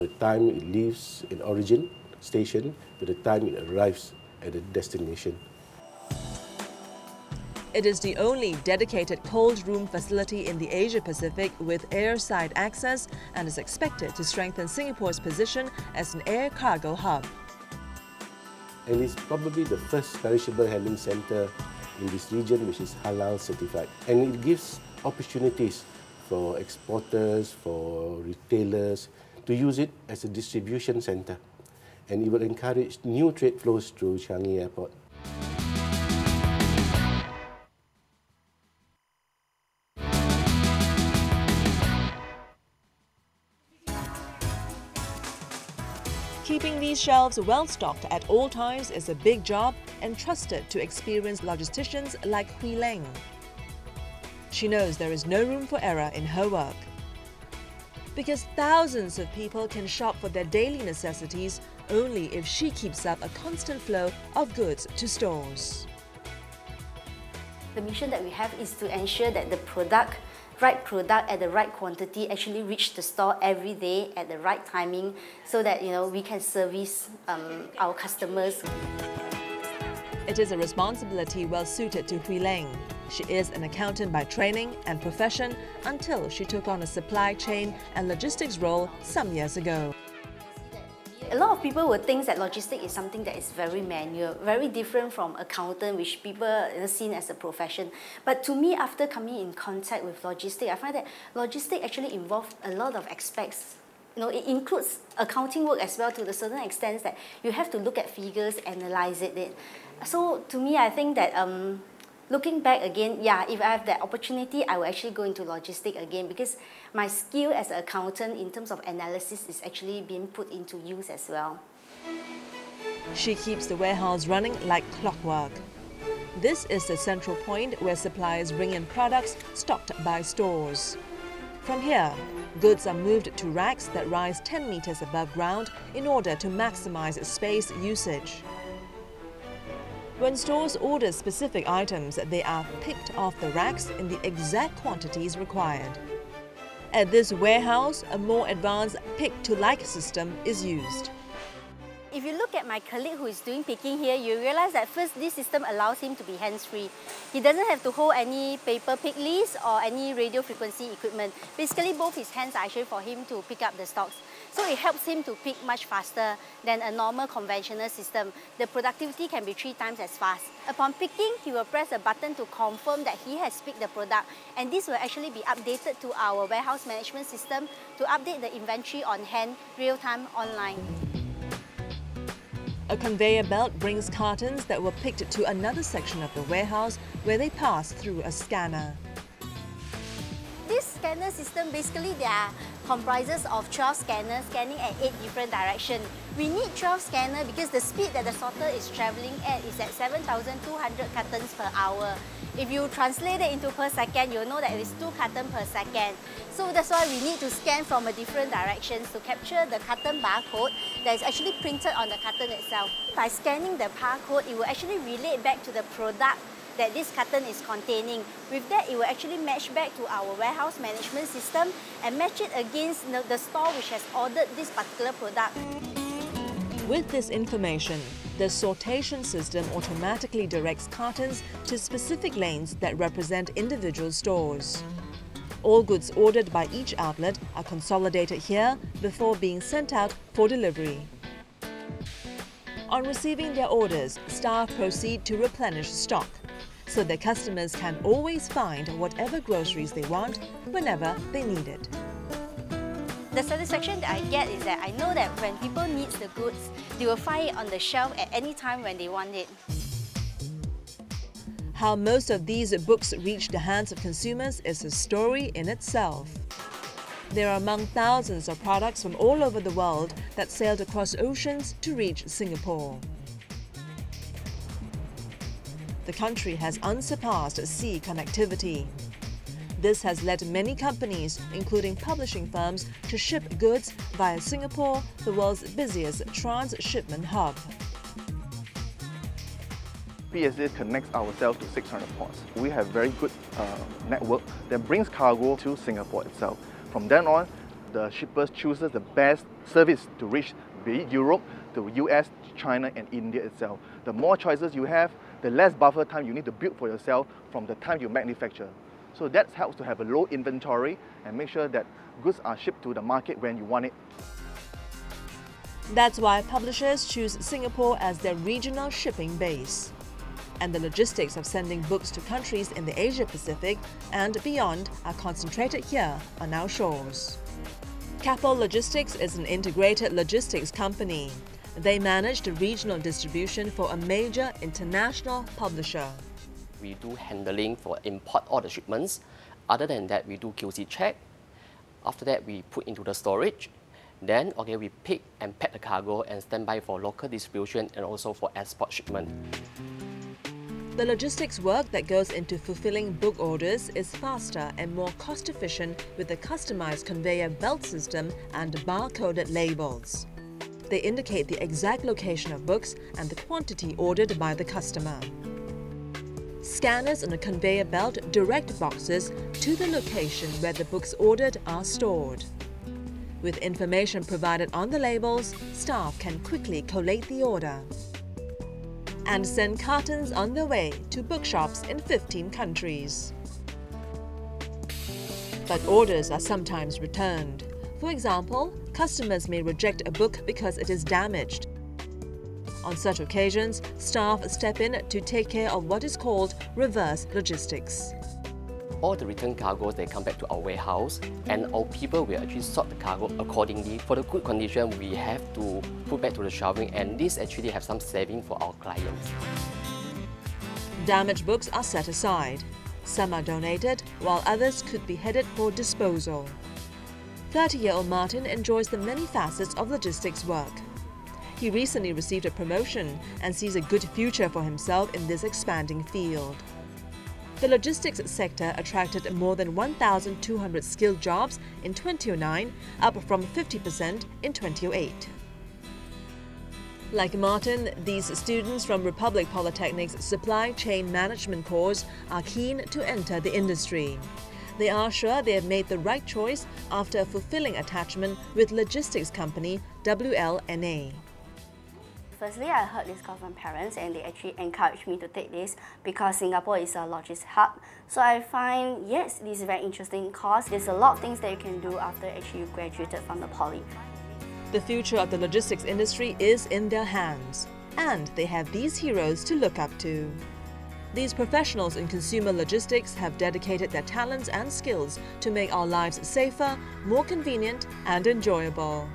The time it leaves in origin station to the time it arrives at the destination. It is the only dedicated cold room facility in the Asia-Pacific with airside access and is expected to strengthen Singapore's position as an air cargo hub. And it's probably the first perishable handling centre in this region which is halal certified. And it gives opportunities for exporters, for retailers to use it as a distribution centre. And it will encourage new trade flows through Changi Airport. Keeping these shelves well-stocked at all times is a big job entrusted to experienced logisticians like Hui Leng. She knows there is no room for error in her work. Because thousands of people can shop for their daily necessities only if she keeps up a constant flow of goods to stores. The mission that we have is to ensure that the right product at the right quantity actually reach the store every day at the right timing so that we can service our customers. It is a responsibility well suited to Hui Leng. She is an accountant by training and profession until she took on a supply chain and logistics role some years ago. A lot of people would think that logistics is something that is very manual, very different from accountant, which people are seen as a profession. But to me, after coming in contact with logistics, I find that logistics actually involves a lot of aspects. It includes accounting work as well to the certain extent that you have to look at figures, analyze it. So to me, I think that looking back again, if I have that opportunity, I will actually go into logistics again because my skill as an accountant in terms of analysis is actually being put into use as well. She keeps the warehouse running like clockwork. This is the central point where suppliers bring in products stocked by stores. From here, goods are moved to racks that rise 10 meters above ground in order to maximize space usage. When stores order specific items, they are picked off the racks in the exact quantities required. At this warehouse, a more advanced pick-to-like system is used. If you look at my colleague who is doing picking here, you realize that first this system allows him to be hands-free. He doesn't have to hold any paper pick list or any radio frequency equipment. Basically, both his hands are actually for him to pick up the stocks. So it helps him to pick much faster than a normal conventional system. The productivity can be 3 times as fast. Upon picking, he will press a button to confirm that he has picked the product, and this will actually be updated to our warehouse management system to update the inventory on hand real-time online. A conveyor belt brings cartons that were picked to another section of the warehouse where they pass through a scanner. This scanner system, basically there comprises of 12 scanners scanning at 8 different directions. We need 12 scanners because the speed that the sorter is travelling at is at 7,200 cartons per hour. If you translate it into per second, you'll know that it is 2 cartons per second. So that's why we need to scan from a different directions to capture the carton barcode that is actually printed on the carton itself. By scanning the barcode, it will actually relate back to the product that this carton is containing. With that, it will actually match back to our warehouse management system and match it against the store which has ordered this particular product. With this information, the sortation system automatically directs cartons to specific lanes that represent individual stores. All goods ordered by each outlet are consolidated here before being sent out for delivery. On receiving their orders, staff proceed to replenish stock, so their customers can always find whatever groceries they want whenever they need it. The satisfaction that I get is that I know that when people need the goods, they will find it on the shelf at any time when they want it. How most of these books reach the hands of consumers is a story in itself. They are among thousands of products from all over the world that sailed across oceans to reach Singapore. The country has unsurpassed sea connectivity. This has led many companies, including publishing firms, to ship goods via Singapore, the world's busiest transshipment hub. PSA connects ourselves to 600 ports. We have very good network that brings cargo to Singapore itself. From then on, the shippers chooses the best service to reach, be it Europe, to US, China and India itself. The more choices you have, the less buffer time you need to build for yourself from the time you manufacture. So that helps to have a low inventory and make sure that goods are shipped to the market when you want it. That's why publishers choose Singapore as their regional shipping base. And the logistics of sending books to countries in the Asia-Pacific and beyond are concentrated here on our shores. Keppel Logistics is an integrated logistics company. They manage the regional distribution for a major international publisher. We do handling for import all the shipments. Other than that, we do QC check. After that, we put into the storage. Then, we pick and pack the cargo and stand by for local distribution and also for export shipment. The logistics work that goes into fulfilling book orders is faster and more cost-efficient with a customized conveyor belt system and bar-coded labels. They indicate the exact location of books and the quantity ordered by the customer. Scanners on a conveyor belt direct boxes to the location where the books ordered are stored. With information provided on the labels, staff can quickly collate the order and send cartons on their way to bookshops in 15 countries. But orders are sometimes returned. For example, customers may reject a book because it is damaged. On such occasions, staff step in to take care of what is called reverse logistics. All the return cargoes, they come back to our warehouse and our people will actually sort the cargo accordingly. For the good condition, we have to put back to the shelving, and this actually have some saving for our clients. Damaged books are set aside. Some are donated, while others could be headed for disposal. 30-year-old Martin enjoys the many facets of logistics work. He recently received a promotion and sees a good future for himself in this expanding field. The logistics sector attracted more than 1,200 skilled jobs in 2009, up from 50% in 2008. Like Martin, these students from Republic Polytechnic's Supply Chain Management course are keen to enter the industry. They are sure they have made the right choice after a fulfilling attachment with logistics company WLNA. Firstly, I heard this call from parents and they actually encouraged me to take this because Singapore is a logistics hub. So I find, yes, this is a very interesting course. There's a lot of things that you can do after actually you graduated from the poly. The future of the logistics industry is in their hands, and they have these heroes to look up to. These professionals in consumer logistics have dedicated their talents and skills to make our lives safer, more convenient and enjoyable.